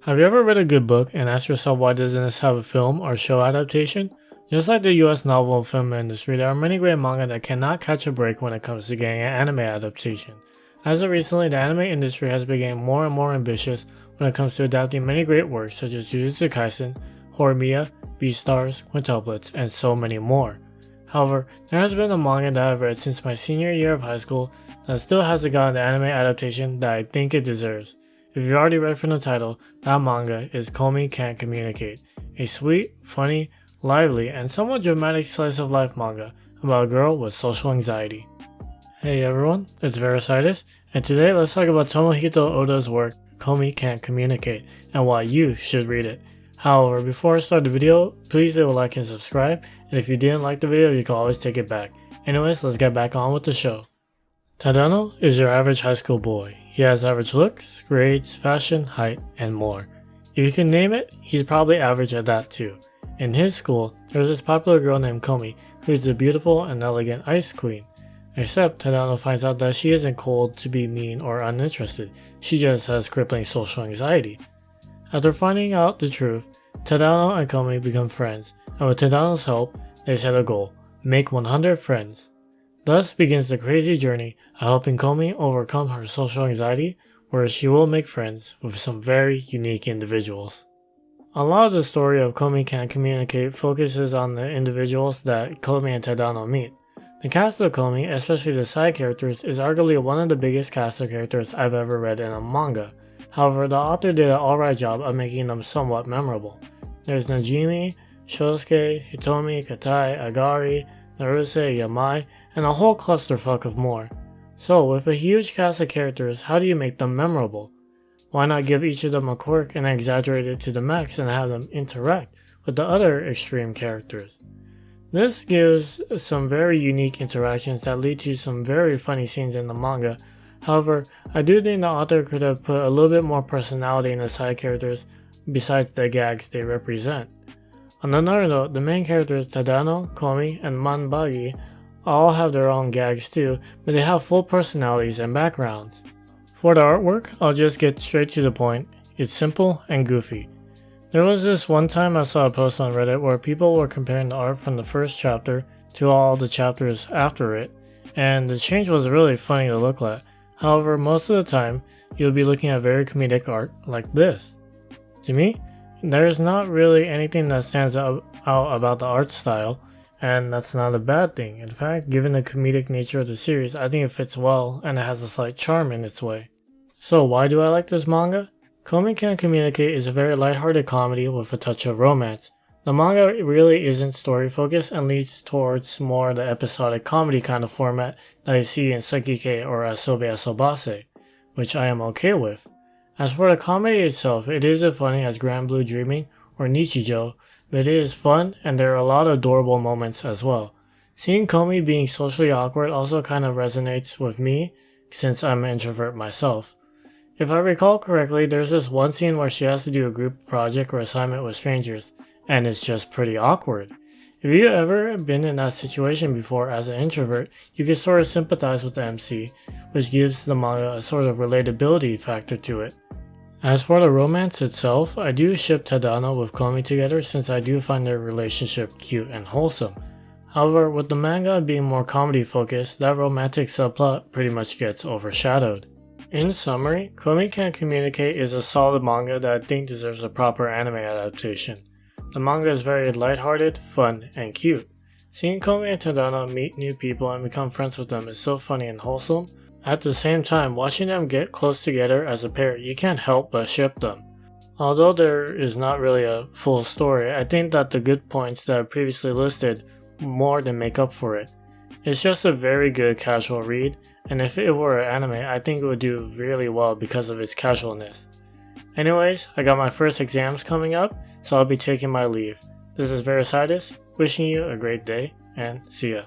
Have you ever read a good book and asked yourself why doesn't this have a film or show adaptation? Just like the US novel and film industry, there are many great manga that cannot catch a break when it comes to getting an anime adaptation. As of recently, the anime industry has been getting more and more ambitious when it comes to adapting many great works such as Jujutsu Kaisen, Horimiya, Beastars, Quintuplets, and so many more. However, there has been a manga that I've read since my senior year of high school that still hasn't gotten the anime adaptation that I think it deserves. If you've already read from the title, that manga is Komi Can't Communicate, a sweet, funny, lively, and somewhat dramatic slice of life manga about a girl with social anxiety. Hey everyone, it's Verasitus, and today let's talk about Tomohito Oda's work, Komi Can't Communicate, and why you should read it. However, before I start the video, please leave a like and subscribe, and if you didn't like the video, you can always take it back. Anyways, let's get back on with the show. Tadano is your average high school boy. He has average looks, grades, fashion, height, and more. If you can name it, he's probably average at that too. In his school, there's this popular girl named Komi, who is the beautiful and elegant ice queen. Except Tadano finds out that she isn't cold to be mean or uninterested, she just has crippling social anxiety. After finding out the truth, Tadano and Komi become friends, and with Tadano's help, they set a goal: make 100 friends. Thus begins the crazy journey of helping Komi overcome her social anxiety, where she will make friends with some very unique individuals. A lot of the story of Komi Can't Communicate focuses on the individuals that Komi and Tadano meet. The cast of Komi, especially the side characters, is arguably one of the biggest cast of characters I've ever read in a manga. However, the author did an alright job of making them somewhat memorable. There's Najimi, Shosuke, Hitomi, Katai, Agari, Naruse, Yamai, and a whole clusterfuck of more. So, with a huge cast of characters, how do you make them memorable? Why not give each of them a quirk and exaggerate it to the max and have them interact with the other extreme characters? This gives some very unique interactions that lead to some very funny scenes in the manga. However, I do think the author could have put a little bit more personality in the side characters besides the gags they represent. On another note, the main characters Tadano, Komi, and Manbagi all have their own gags too, but they have full personalities and backgrounds. For the artwork, I'll just get straight to the point. It's simple and goofy. There was this one time I saw a post on Reddit where people were comparing the art from the first chapter to all the chapters after it, and the change was really funny to look at. However, most of the time, you'll be looking at very comedic art like this. To me, there's not really anything that stands out about the art style, and that's not a bad thing. In fact, given the comedic nature of the series, I think it fits well and it has a slight charm in its way. So why do I like this manga? Komi Can't Communicate is a very lighthearted comedy with a touch of romance. The manga really isn't story focused and leads towards more the episodic comedy kind of format that you see in Sekike or Asobe Asobase, which I am okay with. As for the comedy itself, it isn't funny as Grand Blue Dreaming or Nichijou, but it is fun and there are a lot of adorable moments as well. Seeing Komi being socially awkward also kind of resonates with me since I'm an introvert myself. If I recall correctly, there's this one scene where she has to do a group project or assignment with strangers, and it's just pretty awkward. If you've ever been in that situation before as an introvert, you can sort of sympathize with the MC, which gives the manga a sort of relatability factor to it. As for the romance itself, I do ship Tadano with Komi together since I do find their relationship cute and wholesome. However, with the manga being more comedy focused, that romantic subplot pretty much gets overshadowed. In summary, Komi Can't Communicate is a solid manga that I think deserves a proper anime adaptation. The manga is very lighthearted, fun, and cute. Seeing Komi and Tadano meet new people and become friends with them is so funny and wholesome. At the same time, watching them get close together as a pair, you can't help but ship them. Although there is not really a full story, I think that the good points that I previously listed more than make up for it. It's just a very good casual read, and if it were an anime, I think it would do really well because of its casualness. Anyways, I got my first exams coming up, so I'll be taking my leave. This is Verasitus, wishing you a great day, and see ya.